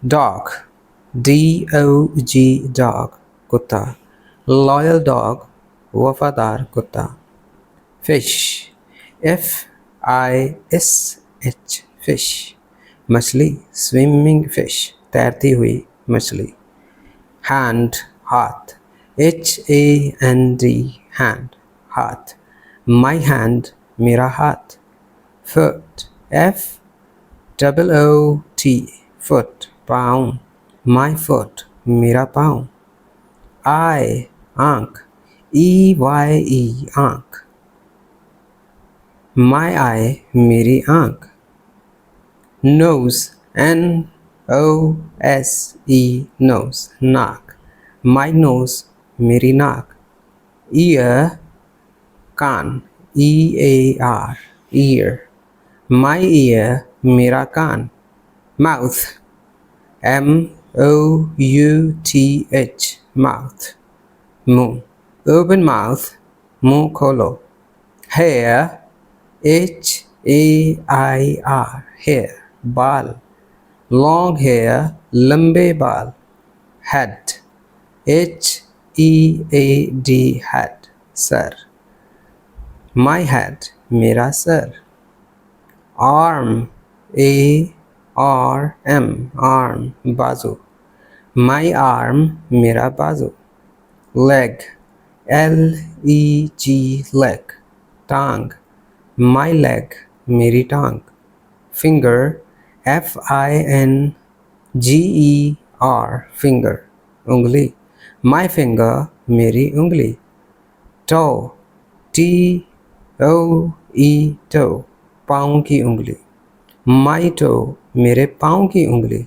Dog, D-O-G, dog, कुत्ता. Loyal dog, वफादार कुत्ता. Fish, F-I-S-H, fish, मछली. Swimming fish, तैरती हुई मछली. Hand, हाथ, H-A-N-D, hand, हाथ. My hand, मेरा हाथ. Foot, F-O-O-T, foot, पाँव. My foot, मेरा पाँव. Eye, आँख, E-Y-E, आँख. My eye, मेरी आँख. Nose, N-O-S-E, nose, नाक. My nose, मेरी नाक. Ear, can't, E-A-R, ear. My ear, मेरा कान. Mouth, M-O-U-T-H, mouth, मुँह. Open mouth, मुँह खोलो. Hair, H-A-I-R, hair, बाल. Long hair, लंबे बाल. Head, H-E-A-D, head, sir. My head, मेरा सर. Arm, A-R-M, arm, बाजू. My arm, मेरा बाजू. Leg, L-E-G, leg, टांग. My leg, मेरी टांग. Finger, F-I-N-G-E-R, finger, उंगली. My finger, मेरी उंगली. Toe, T-O-E, toe, पाँव की उंगली. My toe, मेरे पाँव की उंगली.